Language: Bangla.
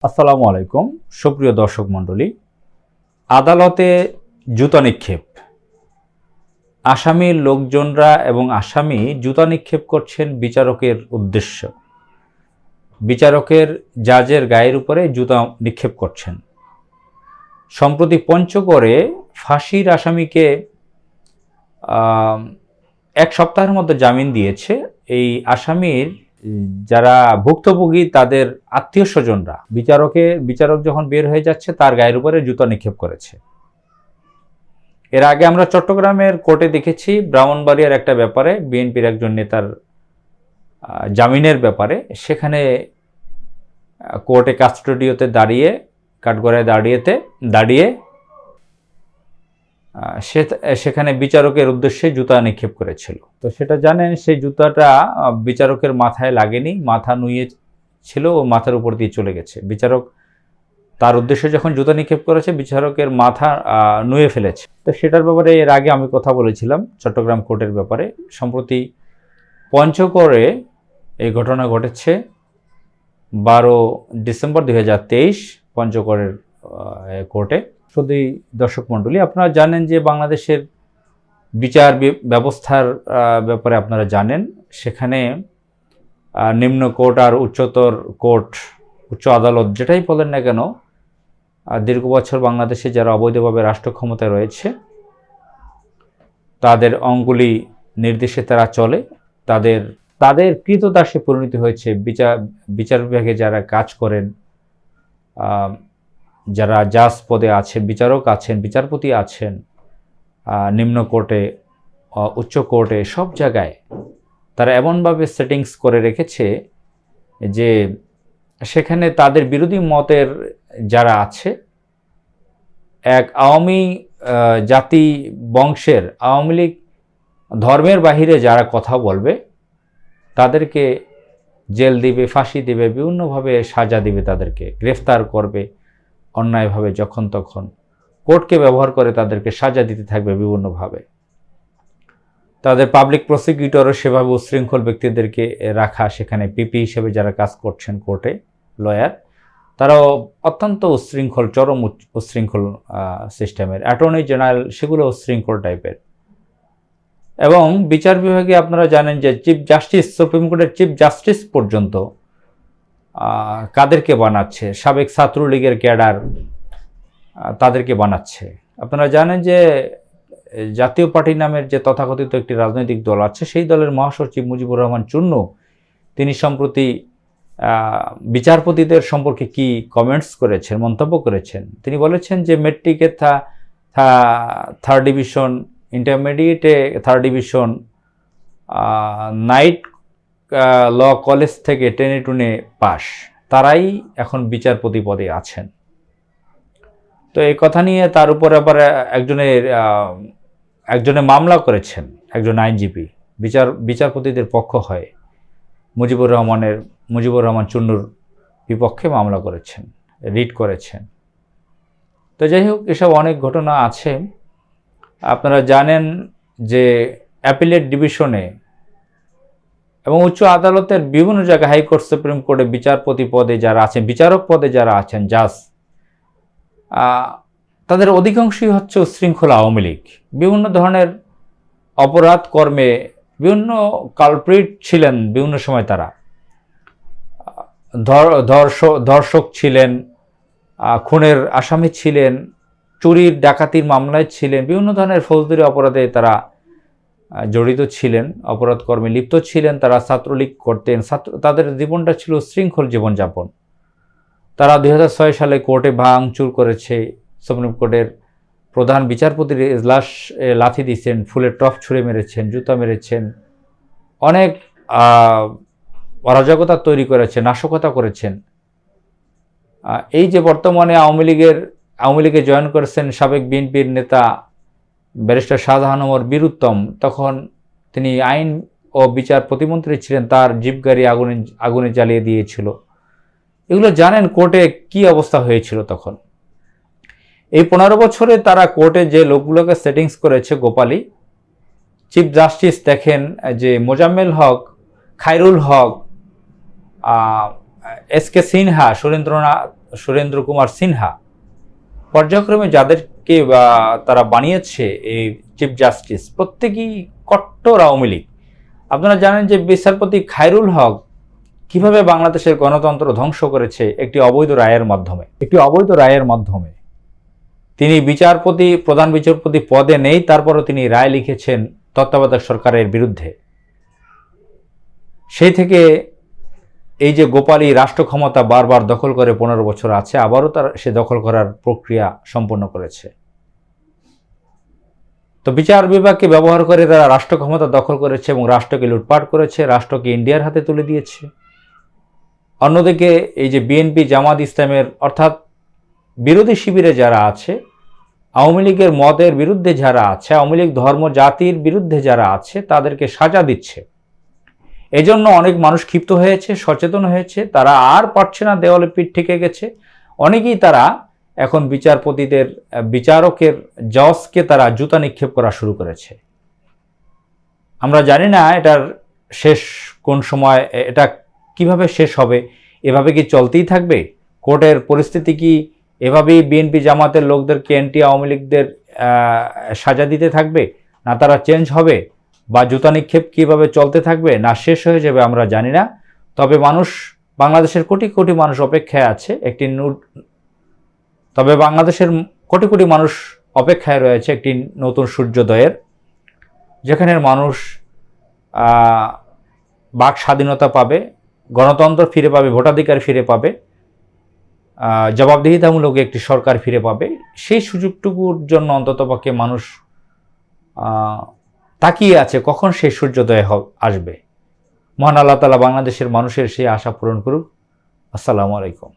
আসসালামু আলাইকুম সুপ্রিয় দর্শক মণ্ডলী। আদালতে জুতা নিক্ষেপ, আসামির লোকজনরা এবং আসামি জুতা নিক্ষেপ করছেন বিচারকের উদ্দেশ্য। বিচারকের জাজের গায়ের উপরে জুতা নিক্ষেপ করছেন। সম্প্রতি পঞ্চগড়ে ফাঁসির আসামিকে 1 সপ্তাহের মধ্যে জামিন দিয়েছে। এই আসামির যারা ভুক্তভোগী তাদের আত্মীয় স্বজনরা বিচারক যখন বের হয়ে যাচ্ছে তার গায়ের উপরে জুতা নিক্ষেপ করেছে। এর আগে আমরা চট্টগ্রামের কোর্টে দেখেছি ব্রাহ্মণবাড়িয়ার একটা ব্যাপারে, বিএনপির একজন নেতার জামিনের ব্যাপারে, সেখানে কোর্টে কাস্টোডিওতে দাঁড়িয়ে, কাঠগড়ায় দাঁড়িয়ে সেখানে বিচারকের উদ্দেশ্যে জুতা নিক্ষেপ করেছিল। তো সেটা জানেন, সেই জুতাটা বিচারকের মাথায় লাগেনি, মাথা নুয়ে ছিল ও মাথার উপর দিয়ে চলে গেছে। বিচারক তার উদ্দেশ্যে যখন জুতা নিক্ষেপ করেছে, বিচারকের মাথা নুয়ে ফেলেছে। তো সেটার ব্যাপারে এর আগে আমি কথা বলেছিলাম চট্টগ্রাম কোর্টের ব্যাপারে। সম্প্রতি পঞ্চগড়ে এই ঘটনা ঘটেছে 12 ডিসেম্বর 2023 পঞ্চগড়ের কোর্টে। শুধু দর্শক মণ্ডলী, আপনারা জানেন যে বাংলাদেশের বিচার ব্যবস্থার ব্যাপারে আপনারা জানেন, সেখানে নিম্ন কোর্ট আর উচ্চতর কোর্ট, উচ্চ আদালত যেটাই বলেন না কেন, দীর্ঘ বছর বাংলাদেশে যারা অবৈধভাবে রাষ্ট্র ক্ষমতায় রয়েছে তাদের অঙ্গুলি নির্দেশে তারা চলে, তাদের কৃতদাসে পরিণতি হয়েছে। বিচার বিভাগে যারা কাজ করেন, যারা জাজ পদে আছেন, বিচারক আছেন, বিচারপতি আছেন, নিম্ন কোর্টে, উচ্চ কোর্টে, সব জায়গায় তারা এমনভাবে সেটিংস করে রেখেছে যে সেখানে তাদের বিরোধী মতের যারা আছে, এক আওয়ামী জাতি বংশের, আওয়ামী লীগ ধর্মের বাহিরে যারা কথা বলবে তাদেরকে জেল দিবে, ফাঁসি দিবে, বিভিন্নভাবে সাজা দিবে, তাদেরকে গ্রেফতার করবে অন্যায়ভাবে, যখন তখন কোর্টকে ব্যবহার করে তাদেরকে সাজা দিতে থাকবে বিভিন্নভাবে। তাদের পাবলিক প্রসিকিউটরও সেভাবে উচ্ছৃঙ্খল ব্যক্তিদেরকে রাখা, সেখানে পিপি হিসেবে যারা কাজ করছেন কোর্টে, লয়ার, তারাও অত্যন্ত উচ্ছৃঙ্খল, চরম উচ্ছৃঙ্খল সিস্টেমের। অ্যাটর্নি জেনারেল সেগুলো উচ্ছৃঙ্খল টাইপের। এবং বিচার বিভাগে আপনারা জানেন যে চিফ জাস্টিস, সুপ্রিম কোর্টের চিফ জাস্টিস পর্যন্ত কাদেরকে বানাচ্ছে, সাবেক ছাত্রলীগের ক্যাডার, তাদেরকে বানাচ্ছে। আপনারা জানেন যে জাতীয় পার্টি নামের যে তথাকথিত একটি রাজনৈতিক দল আছে, সেই দলের মহাসচিব মুজিবুর রহমান চুন্নু, তিনি সম্প্রতি বিচারপতিদের সম্পর্কে কি কমেন্টস করেছেন, মন্তব্য করেছেন। তিনি বলেছেন যে মেট্রিকে 3rd ডিভিশন, ইন্টারমিডিয়েটে 3rd division, night law college থেকে টেনে টুনে পাস, তারাই এখন বিচারপতি পদে আছেন। তো এই কথা নিয়ে তার উপরে আবার একজনে মামলা করেছেন, একজন আইনজীবী বিচারপতিদের পক্ষ হয়ে মুজিবুর রহমান চুন্নুর বিপক্ষে মামলা করেছেন, রিট করেছেন। তো যাই হোক, এসব অনেক ঘটনা আছে। আপনারা জানেন যে অ্যাপিলেট ডিভিশনে এবং উচ্চ আদালতের বিভিন্ন জায়গায়, হাইকোর্ট, সুপ্রিম কোর্টে বিচারপতি পদে যারা আছেন, বিচারক পদে যারা আছেন, জাজ, তাদের অধিকাংশই হচ্ছে উচ্ছৃঙ্খল আওয়ামী লীগ। বিভিন্ন ধরনের অপরাধ কর্মে বিভিন্ন কালপ্রিট ছিলেন বিভিন্ন সময়। তারা ধর্ষক ছিলেন, খুনের আসামি ছিলেন, চুরির ডাকাতির মামলায় ছিলেন, বিভিন্ন ধরনের ফৌজদারি অপরাধে তারা জড়িত ছিলেন, অপরাধ কর্মে লিপ্ত ছিলেন। তারা ছাত্রলীগ করতেন, তাদের জীবনটা ছিল শৃঙ্খল জীবনযাপন। তারা 2006 সালে কোর্টে ভাঙচুর করেছে, সুপ্রিম কোর্টের প্রধান বিচারপতির এজলাস লাথি দিয়েছেন, ফুলের টপ ছুঁড়ে মেরেছেন, জুতা মেরেছেন, অনেক অরাজকতা তৈরি করেছেন, নাশকতা করেছেন। এই যে বর্তমানে আওয়ামী লীগে জয়েন করেছেন সাবেক বিএনপির নেতা ব্যারিস্টার শাহজাহান ওমর বীরুত্তম, তখন তিনি আইন ও বিচার প্রতিমন্ত্রী ছিলেন, তার জিপ গাড়ি আগুনে জ্বালিয়ে দিয়েছিল। এগুলো জানেন কোর্টে কি অবস্থা হয়েছিল তখন। এই 15 বছরে তারা কোর্টে যে লোকগুলোকে সেটিংস করেছে, গোপালী, চিফ জাস্টিস দেখেন যে মোজাম্মেল হক, খায়রুল হক, এস কে সিনহা, সুরেন্দ্রনাথ সুরেন্দ্র কুমার সিনহা পর্যায়ক্রমে যাদেরকে তারা বানিয়েছে এই চিফ জাস্টিস প্রত্যেকেই কট্টর আওয়ামী লীগ। আপনারা জানেন যে বিচারপতি খায়রুল হক কিভাবে বাংলাদেশের গণতন্ত্র ধ্বংস করেছে একটি অবৈধ রায়ের মাধ্যমে। তিনি প্রধান বিচারপতি পদে নেই, তারপরও তিনি রায় লিখেছেন তত্ত্বাবধায়ক সরকারের বিরুদ্ধে। সেই থেকে এই যে গোপালী রাষ্ট্র ক্ষমতা বারবার দখল করে 15 বছর আছে, আবারও তার সে দখল করার প্রক্রিয়া সম্পন্ন করেছে। তো বিচার বিভাগকে ব্যবহার করে তারা রাষ্ট্র ক্ষমতা দখল করেছে এবং রাষ্ট্রকে লুটপাট করেছে, রাষ্ট্রকে ইন্ডিয়ার হাতে তুলে দিয়েছে। অন্যদিকে এই যে বিএনপি জামাত ইসলামের অর্থাৎ বিরোধী শিবিরে যারা আছে, আওয়ামী লীগের মতের বিরুদ্ধে যারা আছে, আওয়ামী লীগ ধর্ম জাতির বিরুদ্ধে যারা আছে, তাদেরকে সাজা দিচ্ছে। এজন্য অনেক মানুষ ক্ষিপ্ত হয়েছে, সচেতন হয়েছে, তারা আর পারছে না, দেওয়ালে পিঠ ঠেকে গেছে। অনেকেই তারা এখন বিচারকের জজকে তারা জুতা নিক্ষেপ করা শুরু করেছে। আমরা জানি না এটার শেষ কোন সময়, এটা কিভাবে শেষ হবে। এভাবে কি চলতেই থাকবে? কোর্টের পরিস্থিতি কি এভাবেই বিএনপি জামাতের লোকদেরকে অ্যান্টি আওয়ামী লীগদের সাজা দিতে থাকবে, না তারা চেঞ্জ হবে, বা জুতা নিক্ষেপ কিভাবে চলতে থাকবে, না শেষ হয়ে যাবে আমরা জানি না। তবে বাংলাদেশের কোটি কোটি মানুষ অপেক্ষায় আছে অপেক্ষায় রয়েছে একটি নতুন সূর্যোদয়ের, যেখানে মানুষ বাক স্বাধীনতা পাবে, গণতন্ত্র ফিরে পাবে, ভোটাধিকার ফিরে পাবে, জবাবদিহিতামূলক একটি সরকার ফিরে পাবে। সেই সুযোগটুকুর জন্য অন্ততপক্ষে মানুষ তাকিয়ে আছে কখন সেই সূর্যোদয় আসবে। মহান আল্লাহ তাআলা বাংলাদেশের মানুষের সেই আশা পূরণ করুক। আসসালামু আলাইকুম।